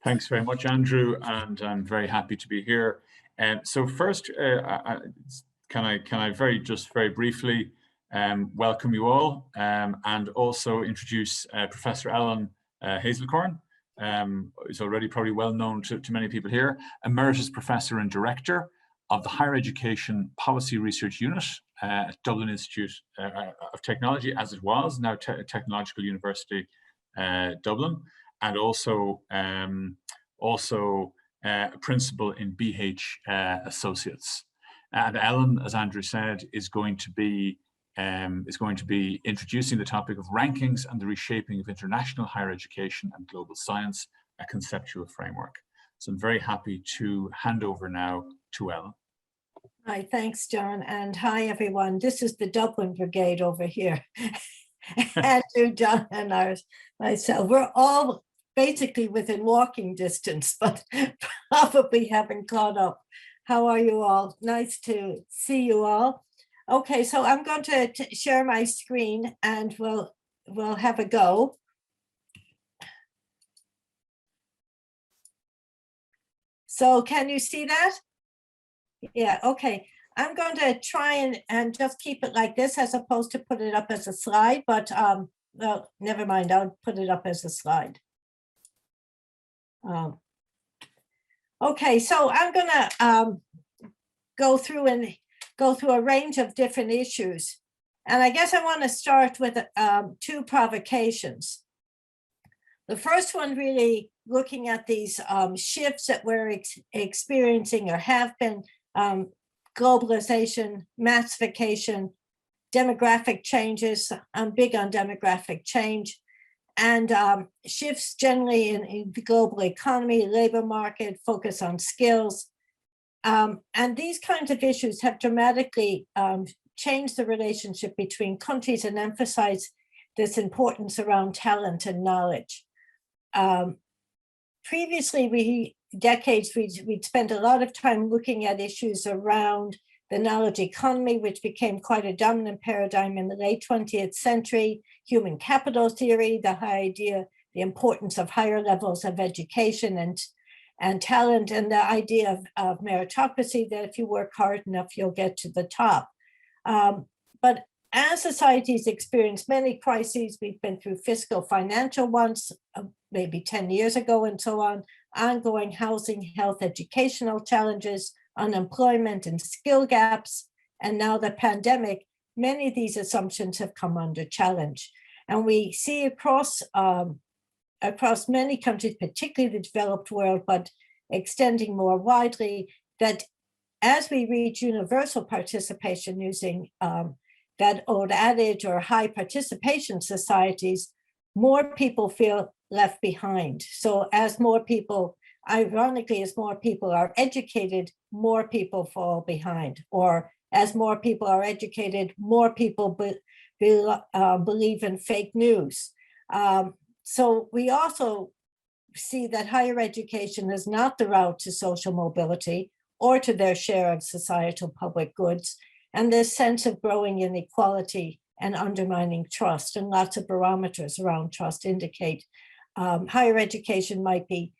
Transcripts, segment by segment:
Thanks very much, Andrew, and I'm very happy to be here. So first, can I very briefly welcome you all, and also introduce Professor Ellen Hazelkorn, who's already probably well known to many people here, Emeritus Professor and Director of the Higher Education Policy Research Unit at Dublin Institute of Technology, as it was, now Technological University Dublin, and also a principal in BH Associates. And Ellen, as Andrew said, is going to be introducing the topic of rankings and the reshaping of international higher education and global science, a conceptual framework. So I'm very happy to hand over now to Ellen. Hi, thanks, John, and hi, everyone. This is the Dublin Brigade over here. Andrew, John, and myself. We're all basically within walking distance, but probably haven't caught up. How are you all? Nice to see you all. Okay, so I'm going to share my screen and we'll have a go. So can you see that? Yeah, okay. I'm going to try and just keep it like this as opposed to put it up as a slide, but well, never mind, I'll put it up as a slide. Okay, so I'm gonna go through a range of different issues. And I guess I want to start with two provocations. The first one really looking at these shifts that we're experiencing or have been, globalization, massification, demographic changes. I'm big on demographic change, and shifts generally in the global economy, labor market, focus on skills. And these kinds of issues have dramatically changed the relationship between countries and emphasize this importance around talent and knowledge. Previously, decades, we'd spent a lot of time looking at issues around the knowledge economy, which became quite a dominant paradigm in the late 20th century, human capital theory, the idea, the importance of higher levels of education and talent, and the idea of meritocracy, that if you work hard enough, you'll get to the top. But as societies experience many crises, we've been through fiscal, financial ones, maybe 10 years ago and so on, ongoing housing, health, educational challenges, unemployment and skill gaps, and now the pandemic, many of these assumptions have come under challenge. And we see across many countries, particularly the developed world, but extending more widely, that as we reach universal participation using that old adage or high participation societies, more people feel left behind. So as more people, ironically, as more people are educated, more people fall behind. Or as more people are educated, more people believe in fake news. So we also see that higher education is not the route to social mobility or to their share of societal public goods. And this sense of growing inequality and undermining trust, and lots of barometers around trust indicate higher education might be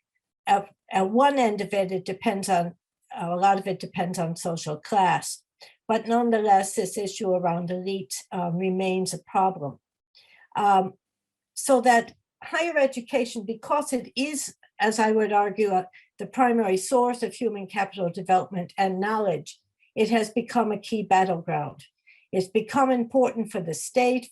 at one end of it, it depends on, a lot of it depends on social class, but nonetheless, this issue around elite remains a problem. So that higher education, because it is, as I would argue, the primary source of human capital development and knowledge, it has become a key battleground. It's become important for the state,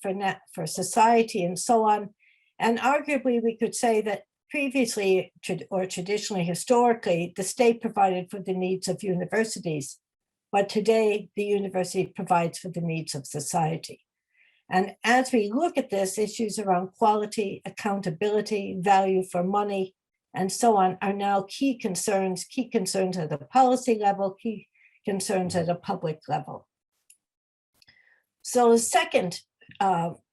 for society, and so on. And arguably, we could say that previously, or traditionally, historically, the state provided for the needs of universities, but today the university provides for the needs of society. And as we look at this, issues around quality, accountability, value for money, and so on are now key concerns at the policy level, key concerns at a public level. So the second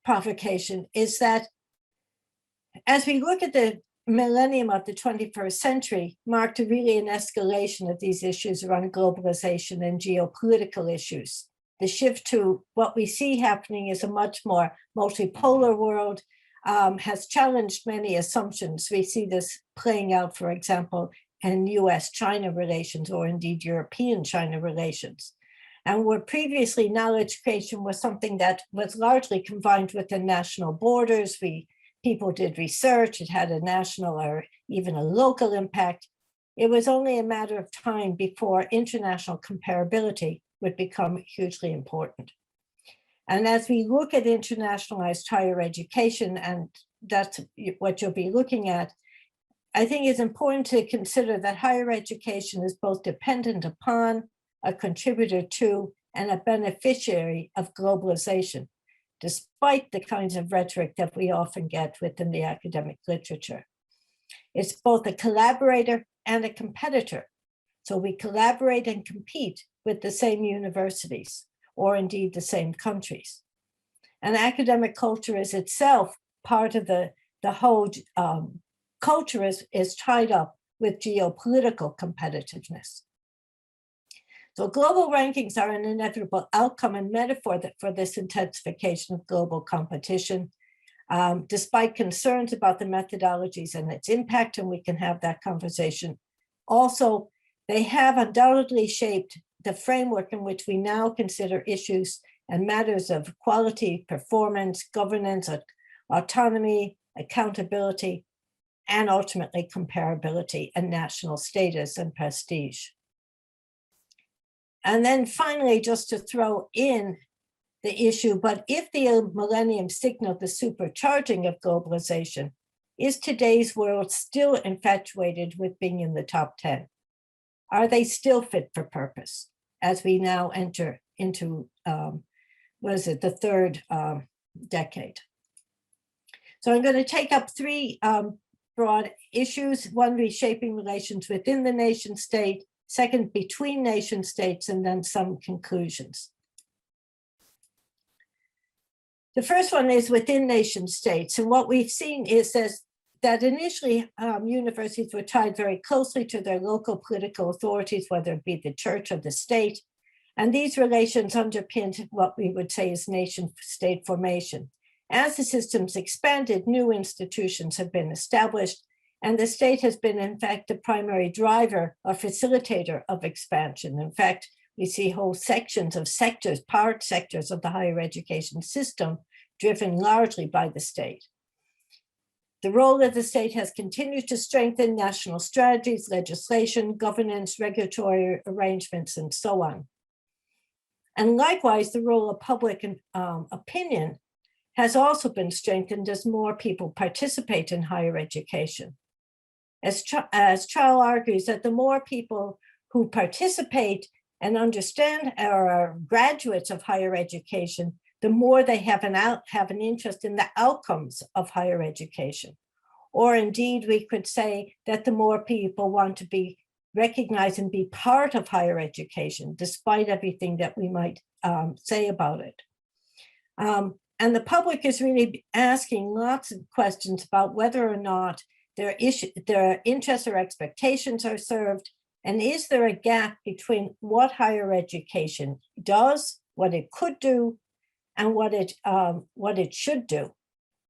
provocation is that as we look at the millennium of the 21st century, marked really an escalation of these issues around globalization and geopolitical issues. The shift to what we see happening is a much more multipolar world, has challenged many assumptions. We see this playing out, for example, in US-China relations, or indeed European-China relations. And where previously knowledge creation was something that was largely confined within national borders, people did research, it had a national or even a local impact. It was only a matter of time before international comparability would become hugely important. And as we look at internationalized higher education, and that's what you'll be looking at, I think it's important to consider that higher education is both dependent upon, a contributor to, and a beneficiary of globalization, despite the kinds of rhetoric that we often get within the academic literature. It's both a collaborator and a competitor. So we collaborate and compete with the same universities, or indeed the same countries. And academic culture is itself part of the whole culture is tied up with geopolitical competitiveness. So global rankings are an inevitable outcome and metaphor for this intensification of global competition, despite concerns about the methodologies and its impact, and we can have that conversation. Also, they have undoubtedly shaped the framework in which we now consider issues and matters of quality, performance, governance, autonomy, accountability, and ultimately comparability and national status and prestige. And then finally, just to throw in the issue, but if the millennium signaled the supercharging of globalization, is today's world still infatuated with being in the top 10? Are they still fit for purpose as we now enter into, the third decade? So I'm going to take up three broad issues: one, reshaping relations within the nation state; second, between nation states; and then some conclusions. The first one is within nation states. And what we've seen is that initially universities were tied very closely to their local political authorities, whether it be the church or the state. And these relations underpinned what we would say is nation state formation. As the systems expanded, new institutions have been established, and the state has been, in fact, the primary driver or facilitator of expansion. In fact, we see whole sections of sectors, part sectors of the higher education system driven largely by the state. The role of the state has continued to strengthen national strategies, legislation, governance, regulatory arrangements, and so on. And likewise, the role of public opinion has also been strengthened as more people participate in higher education. As Charles argues, that the more people who participate and understand or are graduates of higher education, the more they have an interest in the outcomes of higher education. Or indeed, we could say that the more people want to be recognized and be part of higher education, despite everything that we might say about it. And the public is really asking lots of questions about whether or not their interests or expectations are served, and is there a gap between what higher education does, what it could do, and what it should do.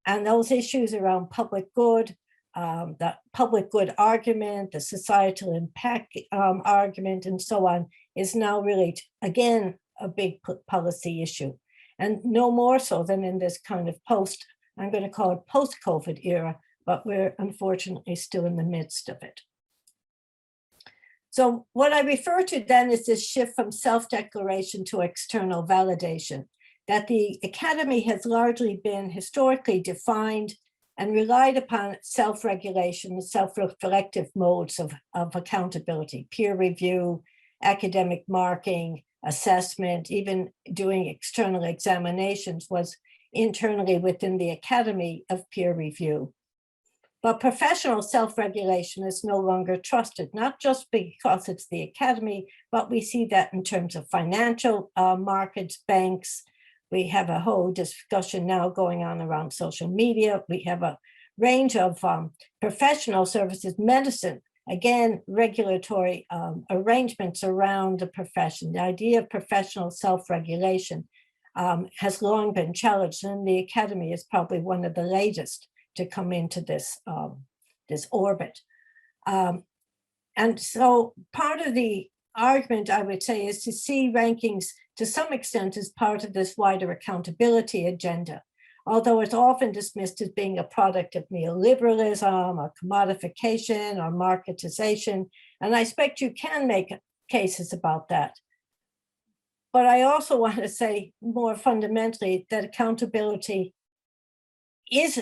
And those issues around public good, the public good argument, the societal impact argument, and so on, is now really, again, a big policy issue. And no more so than in this kind of I'm going to call it post-COVID era, but we're unfortunately still in the midst of it. So what I refer to then is this shift from self-declaration to external validation, that the academy has largely been historically defined and relied upon self-regulation, self-reflective modes of accountability, peer review, academic marking, assessment, even doing external examinations was internally within the academy of peer review. But professional self-regulation is no longer trusted, not just because it's the academy, but we see that in terms of financial markets, banks. We have a whole discussion now going on around social media. We have a range of professional services, medicine, again, regulatory arrangements around the profession. The idea of professional self-regulation has long been challenged, and the academy is probably one of the latest to come into this, this orbit. And so part of the argument, I would say, is to see rankings to some extent as part of this wider accountability agenda, although it's often dismissed as being a product of neoliberalism or commodification or marketization. And I expect you can make cases about that. But I also want to say more fundamentally that accountability is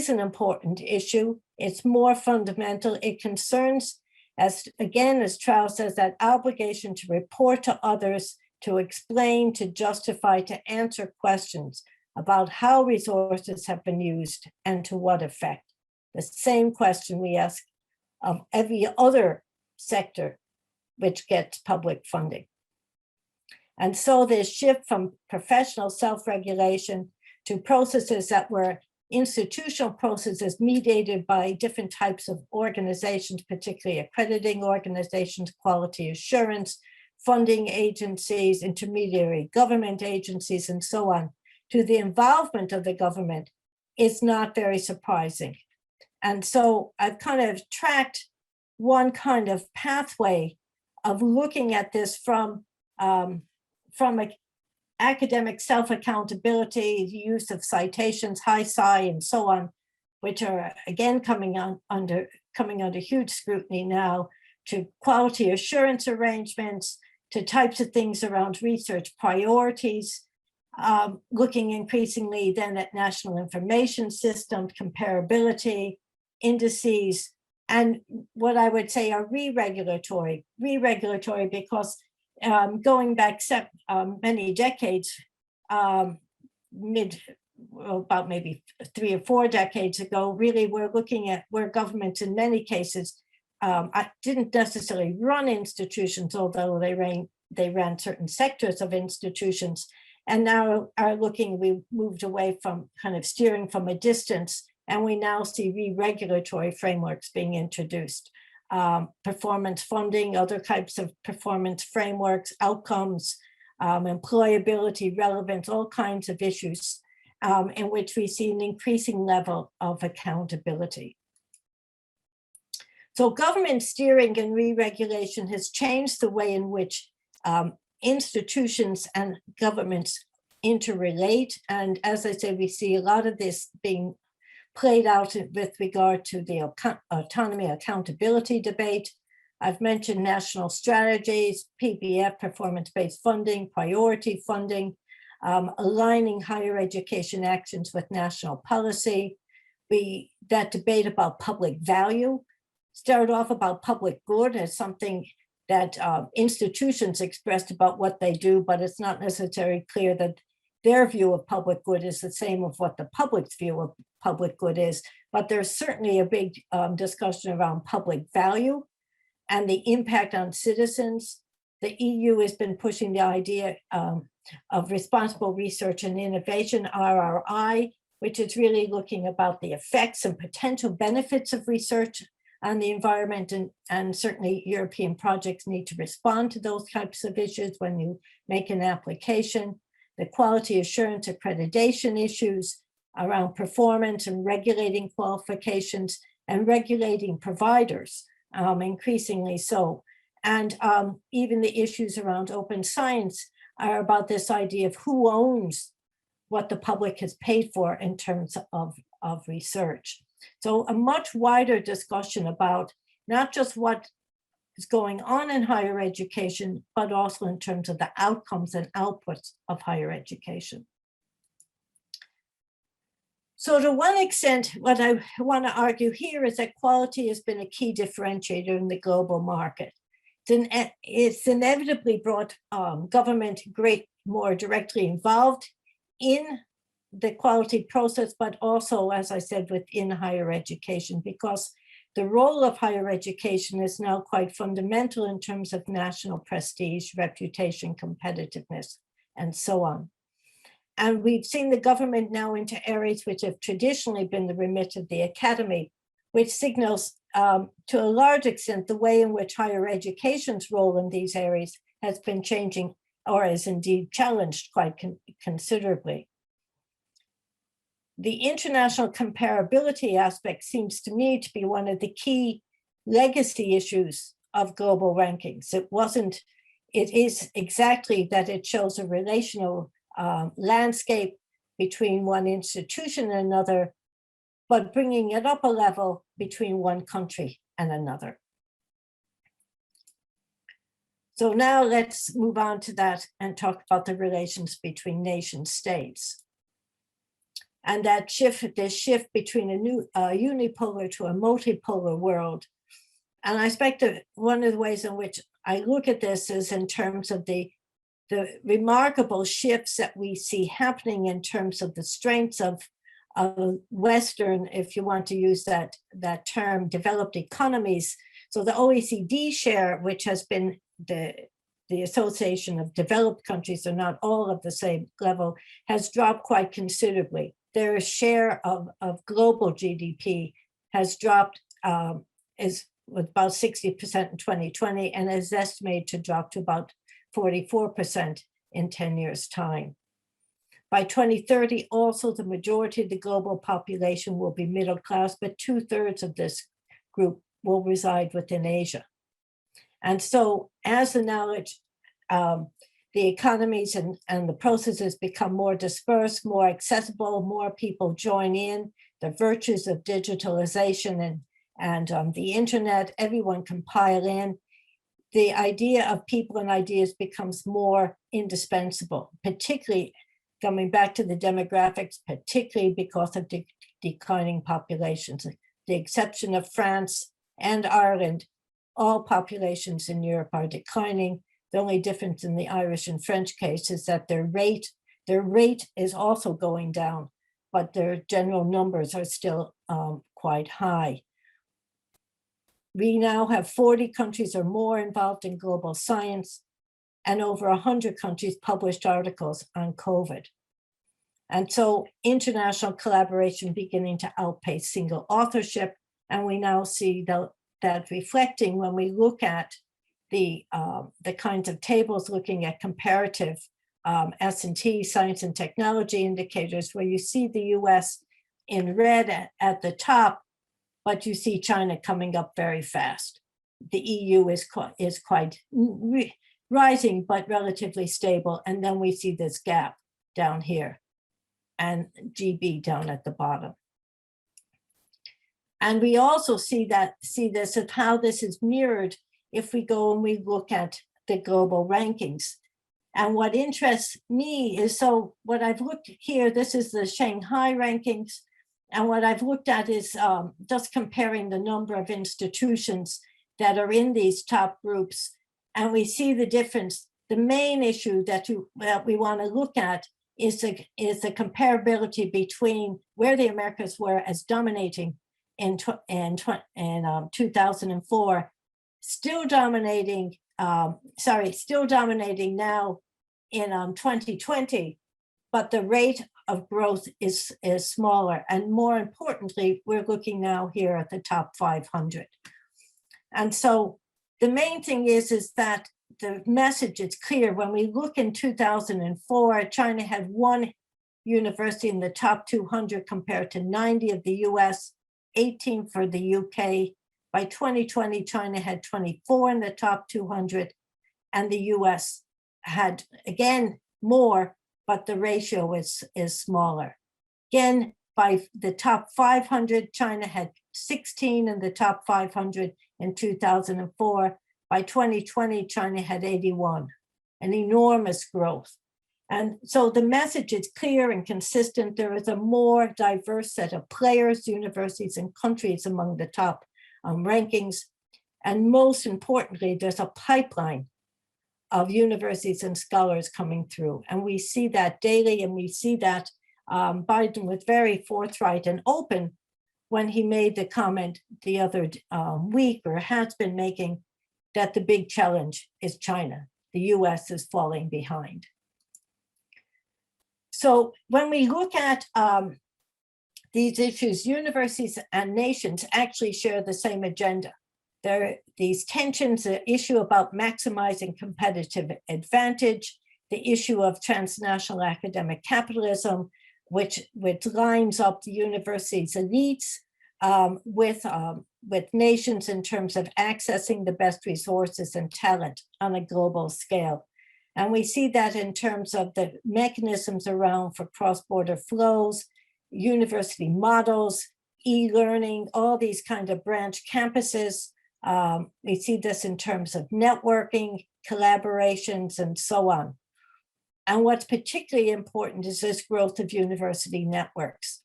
an important issue. It's more fundamental. It concerns, as Trowell says, that obligation to report to others, to explain, to justify, to answer questions about how resources have been used and to what effect. The same question we ask of every other sector which gets public funding. And so this shift from professional self-regulation to processes that were institutional processes mediated by different types of organizations, particularly accrediting organizations, quality assurance, funding agencies, intermediary government agencies, and so on, to the involvement of the government is not very surprising. And so I've kind of tracked one kind of pathway of looking at this from academic self-accountability, the use of citations, high-sci, and so on, which are again coming under huge scrutiny now, to quality assurance arrangements, to types of things around research priorities, looking increasingly then at national information systems, comparability, indices, and what I would say are re-regulatory because going back many decades, about maybe 3 or 4 decades ago, really we're looking at where governments in many cases didn't necessarily run institutions, although they ran certain sectors of institutions, and now are looking, we moved away from kind of steering from a distance, and we now see re-regulatory frameworks being introduced. Performance funding, other types of performance frameworks, outcomes, employability, relevance, all kinds of issues in which we see an increasing level of accountability. So government steering and re-regulation has changed the way in which institutions and governments interrelate. And as I say, we see a lot of this being played out with regard to the autonomy accountability debate. I've mentioned national strategies, PBF, performance-based funding, priority funding, aligning higher education actions with national policy. That debate about public value started off about public good as something that institutions expressed about what they do, but it's not necessarily clear that their view of public good is the same of what the public's view of public good is. But there's certainly a big discussion around public value and the impact on citizens. The EU has been pushing the idea of responsible research and innovation, RRI, which is really looking about the effects and potential benefits of research on the environment, and certainly European projects need to respond to those types of issues when you make an application. The quality assurance accreditation issues around performance and regulating qualifications and regulating providers, increasingly so. And even the issues around open science are about this idea of who owns what the public has paid for in terms of research. So a much wider discussion about not just what is going on in higher education, but also in terms of the outcomes and outputs of higher education. So to one extent, what I want to argue here is that quality has been a key differentiator in the global market. It's inevitably brought government more directly involved in the quality process, but also, as I said, within higher education, because the role of higher education is now quite fundamental in terms of national prestige, reputation, competitiveness, and so on. And we've seen the government now into areas which have traditionally been the remit of the academy, which signals to a large extent the way in which higher education's role in these areas has been changing, or is indeed challenged quite considerably. The international comparability aspect seems to me to be one of the key legacy issues of global rankings. It is exactly that it shows a relational landscape between one institution and another, but bringing it up a level between one country and another. So now let's move on to that and talk about the relations between nation states. And that this shift between a new unipolar to a multipolar world. And I expect that one of the ways in which I look at this is in terms of the remarkable shifts that we see happening in terms of the strengths of Western, if you want to use that term, developed economies. So the OECD share, which has been the Association of Developed Countries, are not all of the same level, has dropped quite considerably. Their share of global GDP has dropped, is about 60% in 2020, and is estimated to drop to about 44% in 10 years' time. By 2030, also the majority of the global population will be middle class, but 2/3 of this group will reside within Asia. And so as the knowledge, the economies and the processes become more dispersed, more accessible, more people join in, the virtues of digitalization and the internet, everyone can pile in. The idea of people and ideas becomes more indispensable, particularly coming back to the demographics, particularly because of declining populations. The exception of France and Ireland, all populations in Europe are declining. The only difference in the Irish and French case is that their rate is also going down, but their general numbers are still quite high. We now have 40 countries or more involved in global science, and over 100 countries published articles on COVID. And so international collaboration beginning to outpace single authorship. And we now see that reflecting when we look at the kinds of tables looking at comparative S&T, science and technology indicators, where you see the US in red at the top, but you see China coming up very fast. The EU is quite rising, but relatively stable. And then we see this gap down here and GB down at the bottom. And we also see this of how this is mirrored if we go and we look at the global rankings. And what interests me is, so what I've looked here, this is the Shanghai rankings. And what I've looked at is just comparing the number of institutions that are in these top groups. And we see the difference. The main issue that we want to look at is the comparability between where the Americas were as dominating in 2004, still dominating now in 2020, but the rate of growth is smaller. And more importantly, we're looking now here at the top 500. And so the main thing is that the message is clear. When we look in 2004, China had 1 university in the top 200 compared to 90 of the US, 18 for the UK. By 2020, China had 24 in the top 200, and the US had, again, more, but the ratio is smaller. Again, by the top 500, China had 16 in the top 500 in 2004. By 2020, China had 81, an enormous growth. And so the message is clear and consistent. There is a more diverse set of players, universities, and countries among the top rankings. And most importantly, there's a pipeline of universities and scholars coming through. And we see that daily, and we see that Biden was very forthright and open when he made the comment the other week, or has been making, that the big challenge is China. The US is falling behind. So when we look at these issues, universities and nations actually share the same agenda. There are these tensions, the issue about maximizing competitive advantage, the issue of transnational academic capitalism, which lines up the university's elites with with nations in terms of accessing the best resources and talent on a global scale. And we see that in terms of the mechanisms around for cross-border flows, university models, e-learning, all these kind of branch campuses. We see this in terms of networking, collaborations, and so on. And what's particularly important is this growth of university networks,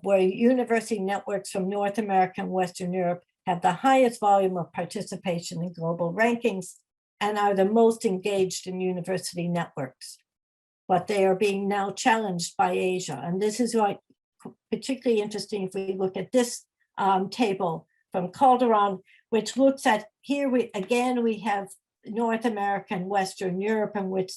where university networks from North America and Western Europe have the highest volume of participation in global rankings and are the most engaged in university networks. But they are being now challenged by Asia. And this is why particularly interesting if we look at this table from Calderon, which looks at here we have North America and Western Europe, in which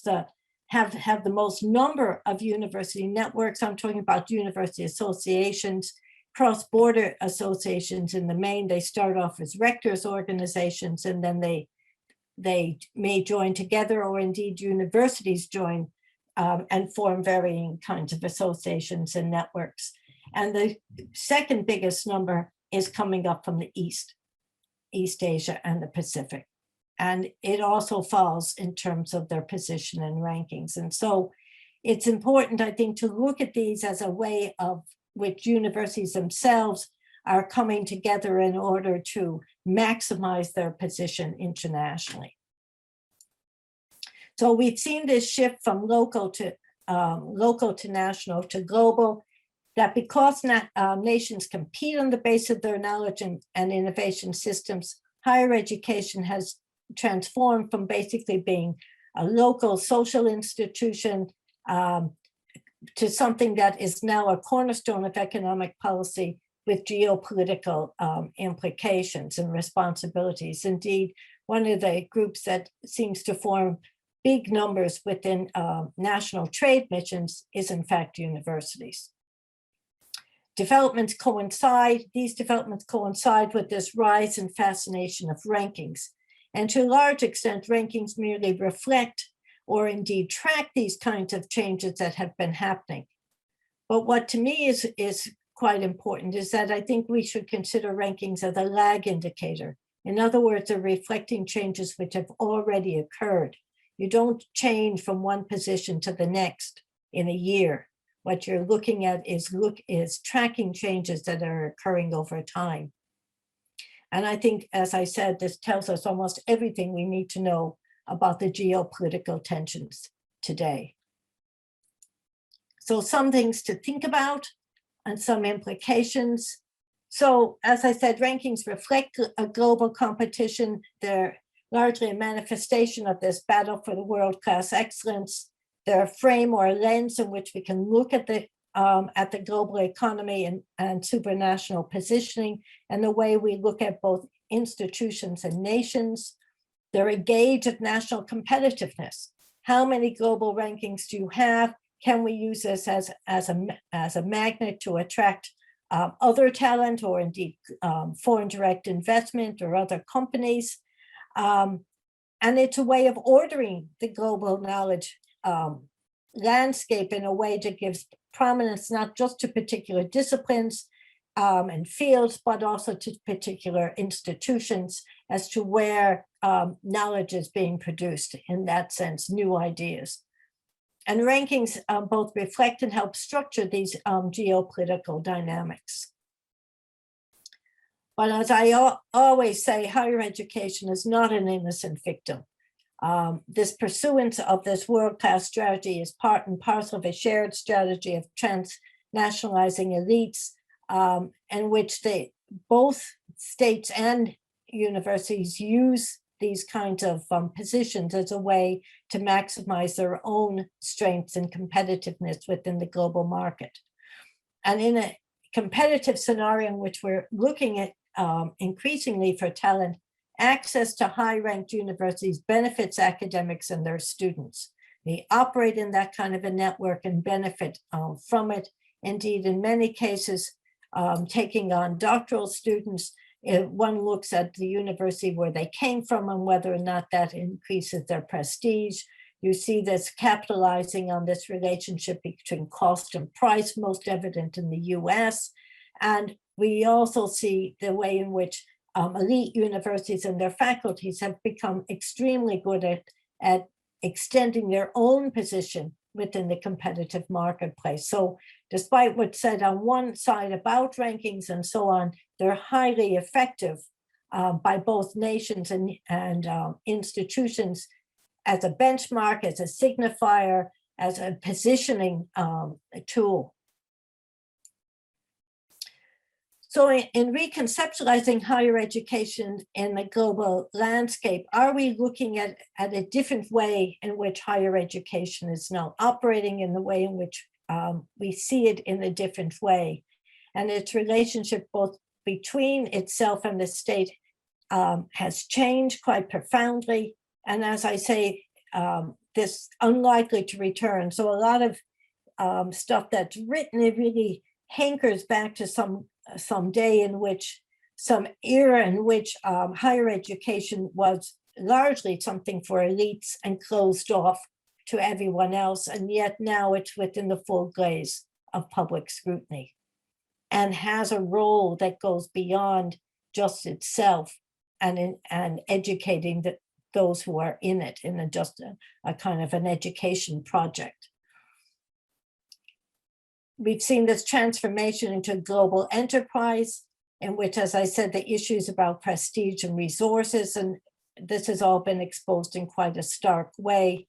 have the most number of university networks. I'm talking about university associations, cross-border associations in the main. They start off as rectors' organizations, and then they may join together, or indeed universities join and form varying kinds of associations and networks. And the second biggest number is coming up from the East Asia and the Pacific. And it also falls in terms of their position and rankings. And so it's important, I think, to look at these as a way of which universities themselves are coming together in order to maximize their position internationally. So we've seen this shift from local to national to global, that because nations compete on the basis of their knowledge and innovation systems, higher education has transformed from basically being a local social institution to something that is now a cornerstone of economic policy with geopolitical implications and responsibilities. Indeed, one of the groups that seems to form big numbers within national trade missions is in fact universities. These developments coincide with this rise in fascination of rankings. And to a large extent, rankings merely reflect or indeed track these kinds of changes that have been happening. But what to me is quite important is that I think we should consider rankings as a lag indicator. In other words, they're reflecting changes which have already occurred. You don't change from one position to the next in a year. What you're looking at is tracking changes that are occurring over time. And I think, as I said, this tells us almost everything we need to know about the geopolitical tensions today. So some things to think about and some implications. So as I said, rankings reflect a global competition. They're largely a manifestation of this battle for the world-class excellence. They're a frame or a lens in which we can look at the global economy and supranational positioning and the way we look at both institutions and nations. They're a gauge of national competitiveness. How many global rankings do you have? Can we use this as a magnet to attract other talent, or indeed foreign direct investment or other companies? And it's a way of ordering the global knowledge landscape in a way that gives prominence not just to particular disciplines and fields, but also to particular institutions as to where knowledge is being produced, in that sense, new ideas. And rankings both reflect and help structure these geopolitical dynamics. But as I always say, higher education is not an innocent victim. This pursuance of this world-class strategy is part and parcel of a shared strategy of transnationalizing elites, in which both states and universities use these kinds of positions as a way to maximize their own strengths and competitiveness within the global market. And in a competitive scenario in which we're looking at increasingly for talent, access to high-ranked universities benefits academics and their students. They operate in that kind of a network and benefit from it. Indeed, in many cases, taking on doctoral students, one looks at the university where they came from and whether or not that increases their prestige. You see this capitalizing on this relationship between cost and price, most evident in the US. And we also see the way in which elite universities and their faculties have become extremely good at extending their own position within the competitive marketplace. So despite what's said on one side about rankings and so on, they're highly effective by both nations and institutions as a benchmark, as a signifier, as a positioning tool. So in reconceptualizing higher education in the global landscape, are we looking at a different way in which higher education is now operating, in the way in which we see it in a different way? And its relationship both between itself and the state has changed quite profoundly. And as I say, this unlikely to return. So a lot of stuff that's written, it really hankers back to some day in which, some era in which higher education was largely something for elites and closed off to everyone else. And yet now it's within the full glaze of public scrutiny and has a role that goes beyond just itself and educating those who are in it, in just a kind of an education project. We've seen this transformation into a global enterprise in which, as I said, the issues about prestige and resources, and this has all been exposed in quite a stark way.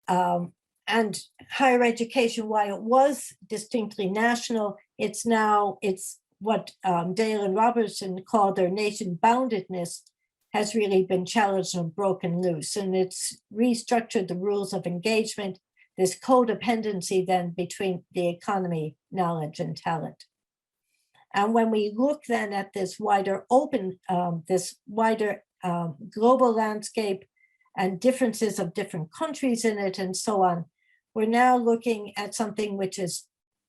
And higher education, while it was distinctly national, it's what Dale and Robertson called their nation-boundedness has really been challenged and broken loose. And it's restructured the rules of engagement, this codependency then between the economy, knowledge, and talent. And when we look then at this wider global landscape and differences of different countries in it and so on, we're now looking at something which is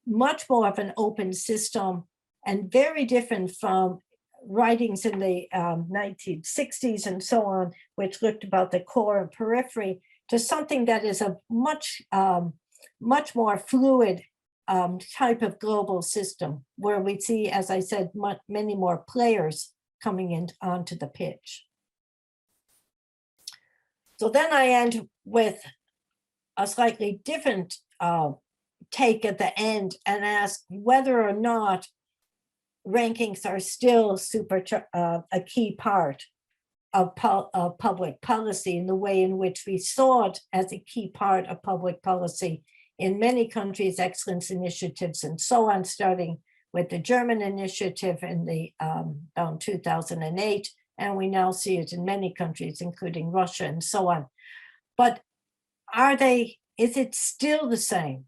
much more of an open system and very different from writings in the 1960s and so on, which looked about the core and periphery, to something that is a much more fluid type of global system, where we see, as I said, many more players coming in onto the pitch. So then I end with a slightly different take at the end and ask whether or not rankings are still a key part of public policy, in the way in which we saw it as a key part of public policy in many countries, excellence initiatives and so on, starting with the German initiative in the 2008, and we now see it in many countries, including Russia and so on. But is it still the same?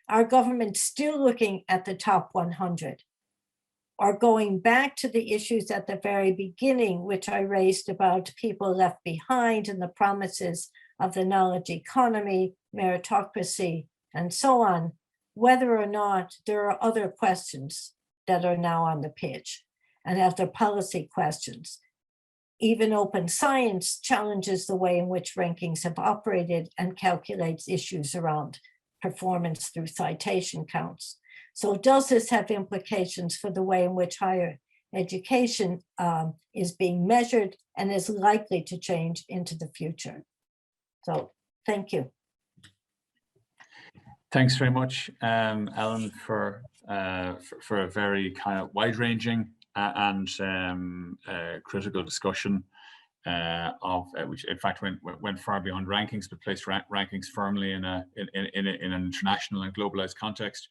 Are governments still looking at the top 100? Or going back to the issues at the very beginning, which I raised about people left behind and the promises of the knowledge economy, meritocracy, and so on, whether or not there are other questions that are now on the pitch and other policy questions. Even open science challenges the way in which rankings have operated and calculates issues around performance through citation counts. So does this have implications for the way in which higher education is being measured and is likely to change into the future? So thank you. Thanks very much, Ellen, for a very kind of wide-ranging and critical discussion of which, in fact, went far beyond rankings, but placed rankings firmly in an international and globalized context.